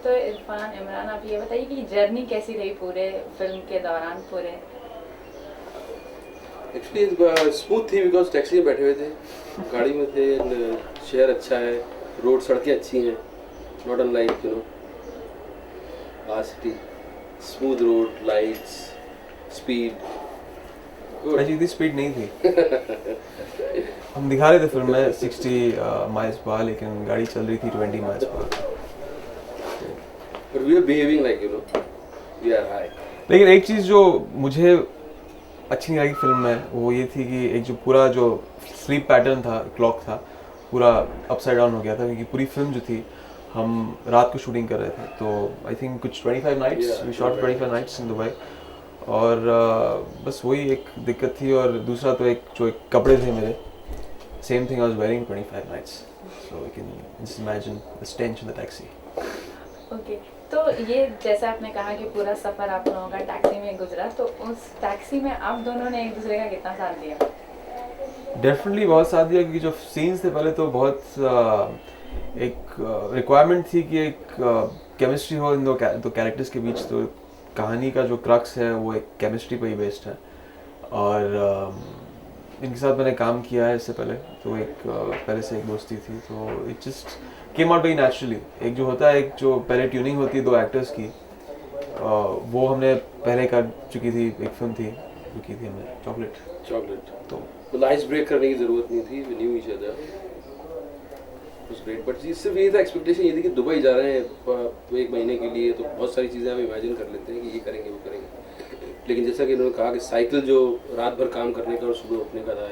तो इरफान, इमरान, आप ये बताइए कि जर्नी कैसी रही पूरे फिल्म के दौरान पूरे? एक्चुअली स्मूथ थी बिकॉज टैक्सी में बैठे हुए थे, गाड़ी में थे। शहर अच्छा है, रोड सड़कें अच्छी हैं, not unlike our city. Smooth road, lights, speed good. ऐसी इतनी स्पीड नहीं थी। हम दिखा रहे थे फिल्म में 60 माइल्स पर, लेकिन गाड़ी चल रही थी 20 माइल्स पर। But we are behaving like we are high. लेकिन एक चीज़ जो मुझे अच्छी नहीं लगी फिल्म में वो ये थी कि एक जो पूरा जो स्लीप पैटर्न था, क्लॉक था, पूरा अपसाइड डाउन हो गया था, क्योंकि पूरी फिल्म जो थी हम रात को शूटिंग कर रहे थे। तो आई थिंक कुछ 25 nights we shot 25 nights in Dubai. और बस वही एक दिक्कत थी। और दूसरा तो एक जो एक कपड़े थे मेरे, same thing I was wearing 25 nights, so you can just imagine the stench in the taxi. Okay, तो ये जैसे आपने कहा कि पूरा सफ़र आप लोगों का टैक्सी में गुजरा, तो उस टैक्सी में आप दोनों ने एक दूसरे का कितना साथ दिया? डेफिनेटली बहुत साथ दिया, क्योंकि जो सीन्स थे पहले तो बहुत एक रिक्वायरमेंट थी कि एक केमिस्ट्री हो इन दो कैरेक्टर्स के बीच। तो कहानी का जो क्रक्स है वो एक केमिस्ट्री पर ही बेस्ड है। और इनके साथ मैंने काम किया है इससे पहले, तो एक पहले से एक दोस्ती थी, तो it just came out very naturally. एक जो होता है, एक जो पहले ट्यूनिंग होती है दो एक्टर्स की, वो हमने पहले कर चुकी थी। एक फिल्म थी जो की थी हमने, चॉकलेट। तो आइस ब्रेक करने की जरूरत नहीं थी, we knew each other, was great. But सिर्फ ये था, एक्सपेक्टेशन ये थी कि दुबई जा रहे हैं एक महीने के लिए, तो बहुत सारी चीज़ें हम इमेजिन कर लेते हैं कि ये करेंगे वो करेंगे। लेकिन जैसा कि इन्होंने कहा कि साइकिल जो रात भर काम करने का और सुबह उठने का था,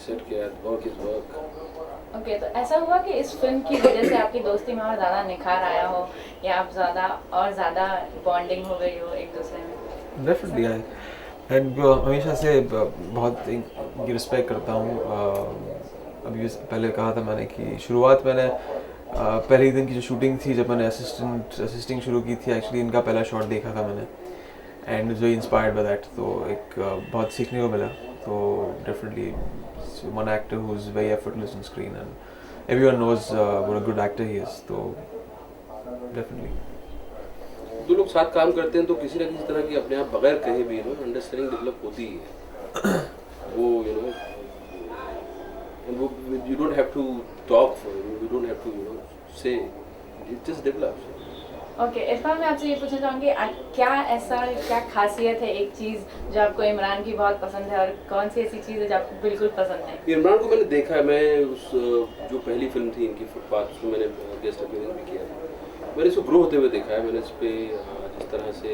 सेट किया, वर्क इज वर्क। ओके, तो ऐसा हुआ कि इस फिल्म की वजह से आपकी दोस्ती में और ज़्यादा निखार आया हो, या आप ज़्यादा बॉन्डिंग हो गई हो एक दूसरे में? डेफिनेटली आई एंड हमेशा से बहुत इनकी रिस्पेक्ट करता हूँ। अभी पहले कहा था मैंने कि शुरुआत मैंने पहले ही दिन की जो शूटिंग थी, जब मैंने असिस्टिंग शुरू की थी, एक्चुअली इनका पहला शॉट देखा था मैंने, एंड जो इंस्पायर्ड बाय दैट, तो एक बहुत सीखने को मिला। तो definitely one actor who is very effortless on screen and everyone knows what a good actor he is, तो डेफिनेटली। दो लोग साथ काम करते हैं तो किसी ना किसी तरह की अपने आप बगैर कहे भी अंडरस्टैंडिंग डेवलप होती ही है। वो वो you don't have to talk for it, you don't have to say, it just develops. Okay, Irfan, मैं आपसे ये पूछना चाहूँगी, क्या खासियत है एक चीज़ जो आपको इमरान की बहुत पसंद है, और कौन सी ऐसी चीज़ है जो आपको बिल्कुल पसंद है? इमरान को मैंने देखा है, मैं उस जो पहली फिल्म थी इनकी फुटपाथ, उसमें मैंने गेस्ट अपीयरेंस भी किया था। मैंने इसको ग्रो होते हुए देखा है। मैंने इस पर जिस तरह से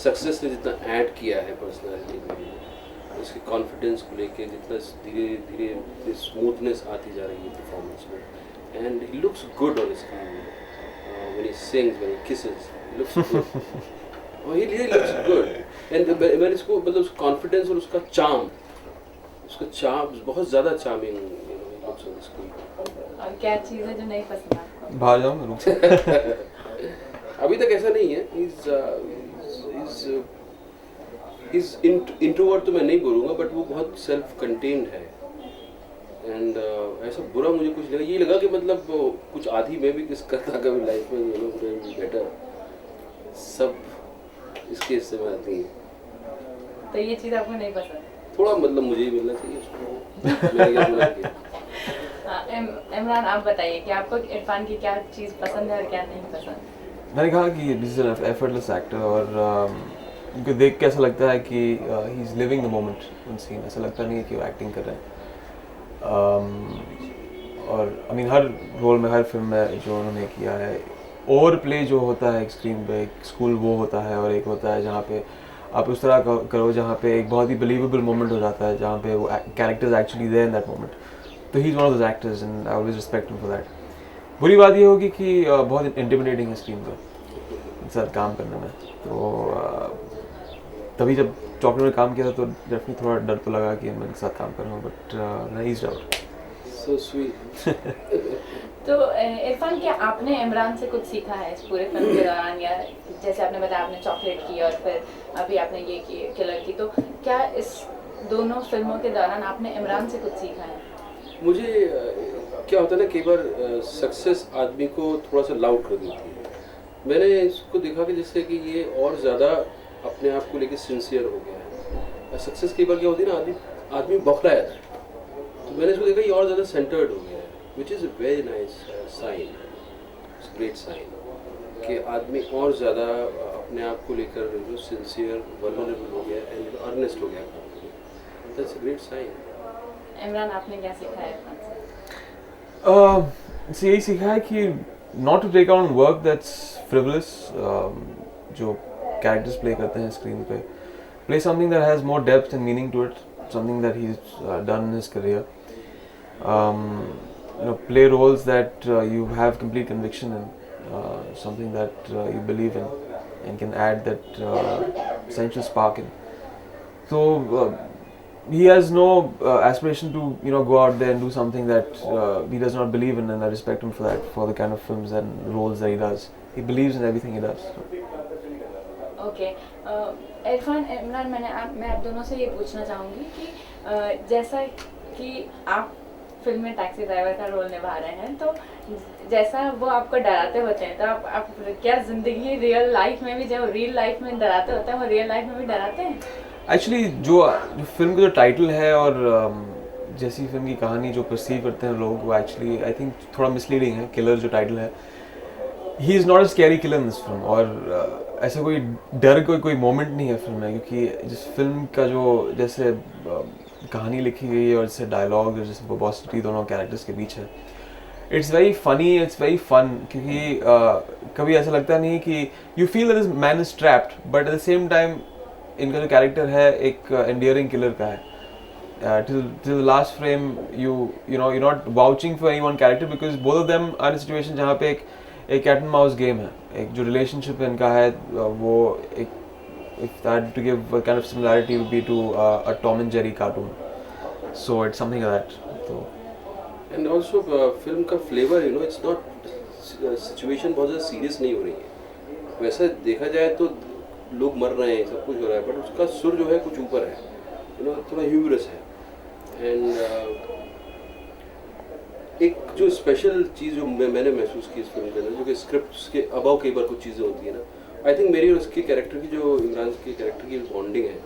सक्सेस ने जितना ऐड किया है पर्सनैलिटी में, उसके कॉन्फिडेंस को लेके जितना धीरे धीरे स्मूथनेस आती जा रही है परफॉर्मेंस में, and he looks good on screen. When he sings, when he kisses, he looks good. Oh, he really looks good. And मैंने इसको मतलब उसका कॉन्फिडेंस और उसका चार्म बहुत ज़्यादा charming looks on the screen. और क्या चीज़ है जो नहीं पसंद आपको? बाहर जाऊँ रुक से। अभी तक ऐसा नहीं है। He's introvert तो मैं नहीं बोलूँगा, बट वो बहुत सेल्फ कंटेन्ड है। एंड ऐसा बुरा मुझे कुछ लगा, ये लगा कि मतलब कुछ आधी मैं भी किस करता कभी लाइफ में, बेटर सब इसके हिस्से में आती है। तो ये चीज़ आपको नहीं पसंद? थोड़ा मतलब मुझे ही मिलना चाहिए उसको। मैंने क्या बोला कि इमरान, आप बताइए कि आपको इरफान की क्या चीज़ पसंद है और क्या नहीं पसंद? मैंने कहा कि this is an effortless actor, और उनको देख के ऐसा लगता है कि he is living the moment on scene. ऐसा लगता नहीं है कि वो एक्टिंग कर रहे हैं। और आई मीन हर रोल में, हर फिल्म में जो उन्होंने किया है, ओवर प्ले जो होता है एक स्क्रीन पे, एक स्कूल वो होता है, और एक होता है जहाँ पे आप उस तरह करो जहाँ पे एक बहुत ही बिलीवेबल मोमेंट हो जाता है, जहाँ पे वो characters actually there in that moment. तो he is one of those actors and I always respect him for that. बुरी बात ये होगी कि बहुत इंटिमिडेटिंग है स्क्रीन पर इनके साथ काम करने में। तो तभी जब चॉकलेट में काम किया था तो डेफिनेटली थोड़ा डर तो लगा कि मैं इनके साथ काम कर रहा हूँ, but I eased out. So sweet. तो इरफान, क्या आपने इमरान से कुछ सीखा है इस पूरे फिल्म के दौरान, या जैसे आपने बताया आपने चॉकलेट की और फिर अभी आपने ये की किलर की, तो क्या इस दोनों फिल्मों के दौरान आपने इमरान से कुछ सीखा है? मुझे क्या होता है ना, कई बार सक्सेस आदमी को थोड़ा सा लाउड कर देती है। मैंने इसको देखा कि जैसे कि ये और ज़्यादा अपने आप को लेके सिंसियर हो गया है। सक्सेस कई बार क्या होती है ना, आदमी बौखला जाता है, तो मैंने इसको देखा ये और ज़्यादा सेंटर्ड हो गया है, which is a very nice sign, it's great sign कि आदमी और ज़्यादा अपने आप को लेकर जो सिंसियर वल्नरेबल हो गया एंड अर्नेस्ट हो गया। That's a great sign. Imran, आपने क्या सीखा है इरफान से? इससे यही सीखा है कि not to take on work that's frivolous, जो कैरेक्टर्स प्ले करते हैं स्क्रीन पे, play something that has more depth and meaning to it, something that he is done in his career, play roles that you have complete conviction in, something that you believe in and can add that essential spark in. So he has no aspiration to go out there and do something that he does not believe in, and I respect him for that, for the kind of films and roles that he does. He believes in everything he does. Okay, Irfan, Imran, मैं आप दोनों से ये पूछना चाहूँगी कि जैसा कि आप फिल्म में टैक्सी ड्राइवर का रोल निभा रहे हैं, तो जैसा वो आपको डराते होते हैं, तो आप क्या जिंदगी रियल लाइफ में भी, जब रियल लाइफ में डराते होते हैं, वो रियल लाइफ में भी डराते हैं? एक्चुअली जो फिल्म का जो टाइटल है और जैसी फिल्म की कहानी जो परसीव करते हैं लोग, वो एक्चुअली आई थिंक थोड़ा मिसलीडिंग है। किलर जो टाइटल है, he is not a scary killer in this film, और ऐसा कोई डर कोई मोमेंट नहीं है फिल्म में, क्योंकि जिस फिल्म का जो जैसे कहानी लिखी गई है और जैसे डायलॉग और जैसे वर्बोसिटी दोनों कैरेक्टर्स के बीच है, it's very funny, it's very fun, क्योंकि कभी ऐसा लगता नहीं कि you feel that this man is trapped, but at the same time इनका जो कैरेक्टर है एक एंडियरिंग किलर का है। till the last frame you're not vouching for any one character, because both of them are in a situation जहाँ पे एक cat and mouse game है, एक जो रिलेशनशिप इनका है वो एक, if I had to give a kind of similarity, would be to a Tom and Jerry cartoon. So it's something like that. So. And also film का flavor, it's not situation बहुत ज़्यादा serious नहीं हो रही है। वैसे देखा जाए तो लोग मर रहे हैं, सब कुछ हो रहा है, बट उसका सुर जो है कुछ ऊपर है, थोड़ा ह्यूमरस है। एंड एक जो स्पेशल चीज़ जो मैंने महसूस की इस फिल्म के अंदर, जो कि स्क्रिप्ट के अबाव कई बार कुछ चीज़ें होती है ना, आई थिंक मेरी और उसके कैरेक्टर की, जो इमरान के कैरेक्टर की बॉन्डिंग है,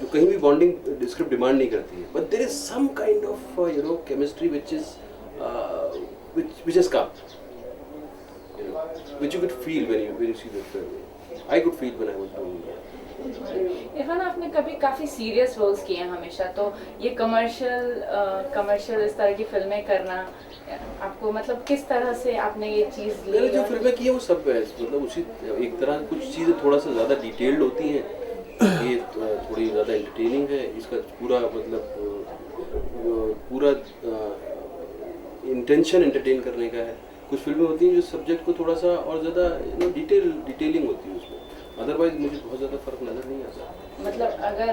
जो कहीं भी बॉन्डिंग स्क्रिप्ट डिमांड नहीं करती है, but there is some kind of chemistry which has come, which you could feel when you see the film. I could feel when I was doing that. Irfan, आपने कभी काफ़ी सीरियस रोल्स किए हैं हमेशा, तो ये कमर्शियल इस तरह की फिल्में करना आपको, मतलब किस तरह से आपने ये चीज़ ली? मैंने जो फिल्में की है वो सब है, मतलब उसी एक तरह कुछ चीज़ें थोड़ा सा ज़्यादा डिटेल्ड होती हैं, ये थोड़ी ज़्यादा एंटरटेनिंग है, इसका पूरा मतलब पूरा इंटेंशन एंटरटेन करने का है। कुछ फिल्में होती हैं जो सब्जेक्ट को थोड़ा सा और ज़्यादा डिटेलिंग होती है उसमें, अदरवाइज मुझे बहुत ज़्यादा फर्क नज़र नहीं आता। मतलब अगर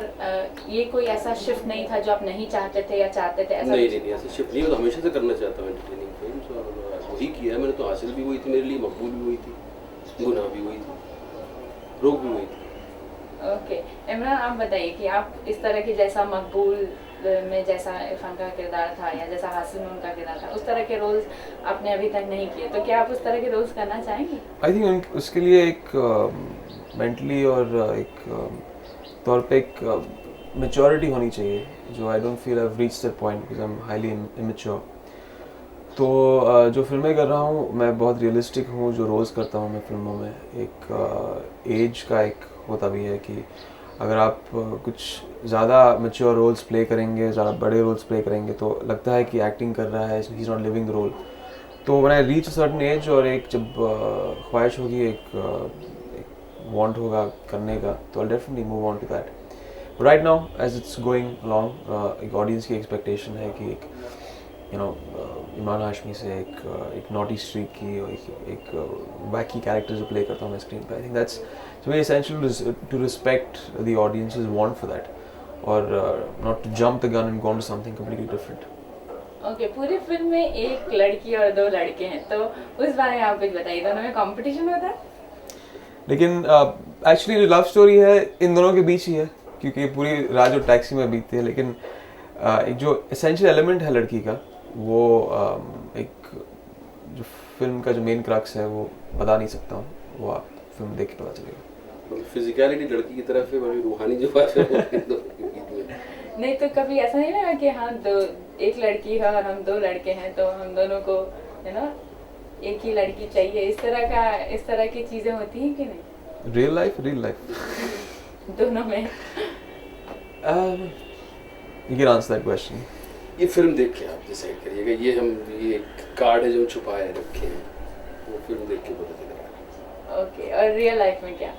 ये कोई ऐसा शिफ्ट नहीं था जो आप नहीं चाहते थे या चाहते थे, ऐसा नहीं ऐसा शिफ्ट नहीं, तो हमेशा से करना चाहता हूँ एंटरटेनिंग फिल्म्स, और वही किया है मैंने। तो हासिल भी हुई थी मेरे लिए, मकबूल भी हुई थी, गुनाह भी हुई थी, रोक भी हुई थी। ओके, इमरान, आप बताइए कि आप इस तरह की, जैसा मकबूल में जैसा इरफान का किरदार था या जैसा हासिल में उनका किरदार था, उस तरह के रोल्स आपने अभी तक नहीं किए, तो क्या आप उस तरह के रोल्स करना चाहेंगे? आई थिंक उसके लिए एक मेंटली और एक तौर पे एक मैच्योरिटी होनी चाहिए, जो I don't feel I have reached that point because I am highly immature. तो जो फिल्में कर रहा हूँ मैं बहुत रियलिस्टिक हूँ, जो रोल्स करता हूँ मैं फिल्मों में, एक एज का एक होता भी है कि अगर आप कुछ ज़्यादा मैच्योर रोल्स प्ले करेंगे, ज़्यादा बड़े रोल्स प्ले करेंगे, तो लगता है कि एक्टिंग कर रहा है, he is not living the role. तो when I reach a certain age और एक जब ख्वाहिश होगी, एक वांट होगा करने का, तो I definitely move on to that. But right now as it's going along, एक ऑडियंस की एक्सपेक्टेशन है कि एक इमरान हाशमी से एक नॉटी स्ट्रीक की और एक वैकी कैरेक्टर जो प्ले करता हूँ मैं स्क्रीन पे, I think that's very essential to respect the audience's want for that, or not to jump the gun and go on to something completely different. Okay, पूरी film में एक लड़की और दो लड़के हैं, तो उस बारे में आप कुछ बताइए, दोनों में कंपटीशन होता है? लेकिन एक्चुअली जो लव स्टोरी है इन दोनों के बीच ही है, क्योंकि पूरी रात जो टैक्सी में बीतती है, लेकिन एक जो एसेंशियल एलिमेंट है लड़की का, वो एक जो फिल्म का जो मेन क्रक्स है वो बता नहीं सकता हूँ, वो आप फिल्म देख के पता चलेगा। फिजिकलिटी लड़की की तरफ है, बड़ी रूहानी जो बात है वो इन दोनों के बीच में। नहीं तो कभी ऐसा नहीं लगा कि हाँ दो, एक लड़की है और हम 2 लड़के हैं तो हम दोनों को एक ही लड़की चाहिए, इस तरह की चीजें होती हैं कि नहीं रियल लाइफ दोनों में? You can answer that question. ये फिल्म देख के आप डिसाइड करिएगा, ये एक कार्ड है जो छुपाए रखे हैं, वो फिल्म देख के पता चलेगा। ओके, और रियल लाइफ में क्या?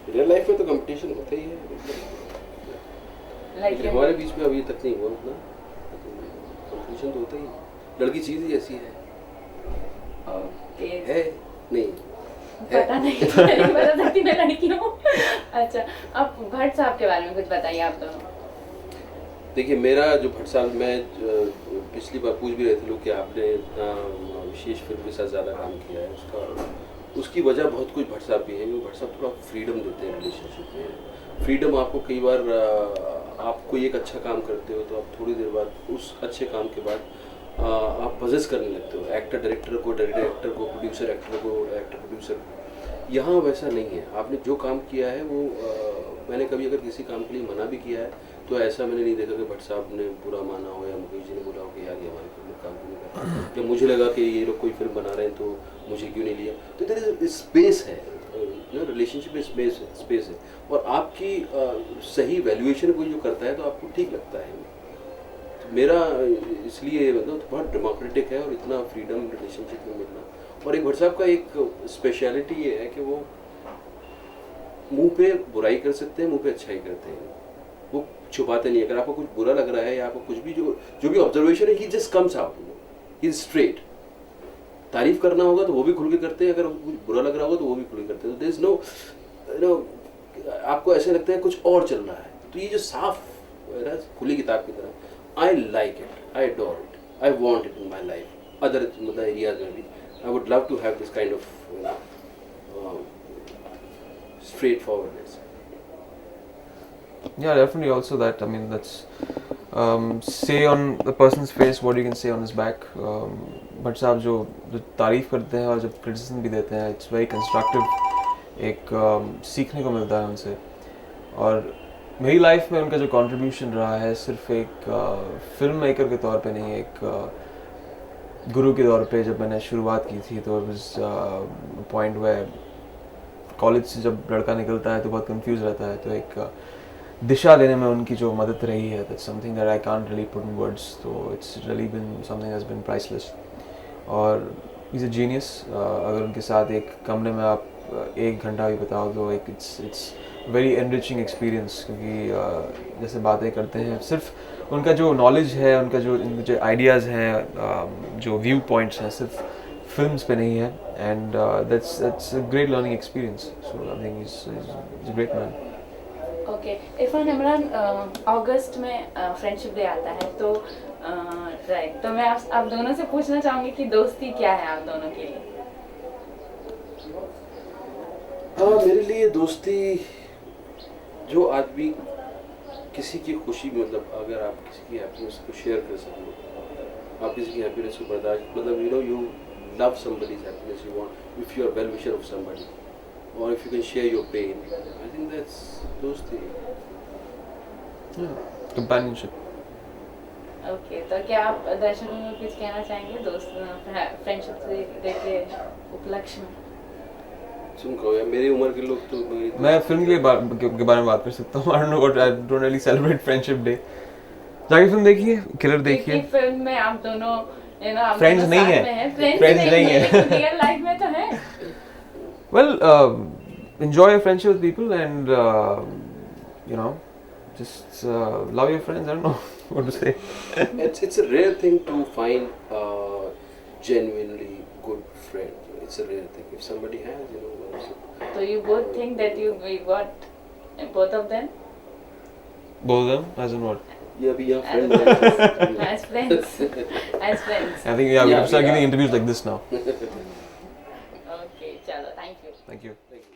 रियल लाइफ में तो कंपटीशन होता ही है, लेकिन हमारे बीच में अभी तक नहीं हुआ उतना, कंपटीशन तो होता ही है, लड़की चीज़ ही ऐसी है। ओके, है नहीं पता नहीं नहीं बता सकती मैं लड़की हूँ। अच्छा, आप भट्ट साहब के बारे में कुछ बताइए आप दोनों। देखिए, मेरा जो भट्ट साहब, मैं पिछली बार पूछ भी रहे थे लोग कि आपने इतना विशेष फिल्म के साथ ज़्यादा काम किया है, उसकी वजह बहुत कुछ भट्ट साहब भी है। भट्ट साहब थोड़ा फ्रीडम देते हैं रिलेशनशिप में। फ्रीडम आपको कई बार आप कोई एक अच्छा काम करते हो तो आप थोड़ी देर बाद उस अच्छे काम के बाद आप पजेस करने लगते हो, एक्टर डायरेक्टर को, प्रोड्यूसर एक्टर को, एक्टर प्रोड्यूसर को। यहाँ वैसा नहीं है। आपने जो काम किया है वो मैंने कभी अगर किसी काम के लिए मना भी किया है तो ऐसा मैंने नहीं देखा कि भट्ट साहब ने बुरा माना हो या मुकेश जी ने बोला हो कि यार ये हमारी फिल्म में काम क्यों नहीं कर रहा, या मुझे लगा कि ये लोग कोई फिल्म बना रहे हैं तो मुझे क्यों नहीं लिया। तो तेरे स्पेस है, रिलेशनशिप में स्पेस है, और आपकी सही वैल्यूएशन कोई जो करता है तो आपको ठीक लगता है। तो मेरा इसलिए मतलब बहुत डेमोक्रेटिक है और इतना फ्रीडम रिलेशनशिप में मिलना। और एक भट्ट साहब का एक स्पेशलिटी ये है कि वो मुंह पे बुराई कर सकते हैं, मुंह पे अच्छाई करते हैं, वो छुपाते नहीं। अगर आपको कुछ बुरा लग रहा है या आपको कुछ भी जो भी ऑब्जर्वेशन है, he just comes out, he is straight. तारीफ करना होगा तो वो भी खुल के करते हैं, अगर कुछ बुरा लग रहा होगा तो वो भी खुल के करते हैं। देयर इज नो आपको ऐसे लगता है कुछ और चल रहा है। तो ये जो साफ खुली किताब की तरह, I like it, I adore it, I want it in my life, other मतलब एरियाज में भी I would love to have this kind of straightforwardness. Yeah, definitely. Also that, I mean, that's say on the person's face what you can say on his back. But साहब जो तारीफ करते हैं और जब क्रिटिसिज्म भी देते हैं, it's very constructive, एक सीखने को मिलता है उनसे। और मेरी लाइफ में उनका जो कंट्रीब्यूशन रहा है सिर्फ एक फिल्म मेकर के तौर पे नहीं, एक गुरु के तौर पे जब मैंने शुरुआत की थी तो it was a point where college से जब लड़का निकलता है तो बहुत कंफ्यूज रहता है, तो एक दिशा देने में उनकी जो मदद रही है, that's something that I can't really put in words. तो it's really been something that's been priceless. और इज़ अ जीनियस। अगर उनके साथ एक कमरे में आप 1 घंटा भी बिताओ तो एक इट्स वेरी एनरिचिंग एक्सपीरियंस, क्योंकि जैसे बातें करते हैं, सिर्फ उनका जो नॉलेज है, उनका जो आइडियाज़ हैं, जो व्यू पॉइंट्स हैं, सिर्फ फिल्म्स पे नहीं है, and that's a great learning experience. So I think he's a great man. Okay, Irfan Imran, अगस्त में फ्रेंडशिप डे आता है तो राइट, तो मैं आप दोनों से पूछना चाहूँगी कि दोस्ती क्या है आप दोनों के लिए? हाँ, मेरे लिए दोस्ती जो आदमी किसी की खुशी, मतलब अगर आप किसी की हैप्पीनेस को शेयर कर सकें, आप किसी की हैप्पीनेस को बर्दाश्त, मतलब you love somebody's happiness, you want, if you are well wisher of somebody, or if you can share your pain, I think that's dosti. Yeah, companionship. Okay, तो क्या आप दर्शकों को कुछ कहना चाहेंगे दोस्त फ्रेंडशिप से लेके उपलक्ष्य में? सुन कहो यार, मेरी उम्र के लोग तो मैं फिल्म के बारे में बात कर सकता हूँ। I don't know what, I don't really celebrate friendship day. जाके फिल्म देखिए, किलर देखिए। फिल्म में आप दोनों फ्रेंड्स नहीं है, फ्रेंड्स नहीं है, रियल लाइफ में तो है। Well, enjoy your friendship with people and you know, just love your friends. I don't know what to say. It's a rare thing to find a genuinely good friend. It's a rare thing. If somebody has, you know. So you both think that you got both of them? Both of them, as in what? Yeah, we are friends. As friends. As friends. I think we have to start giving interviews like this now. Okay, chalo, thank you. Thank you. Thank you.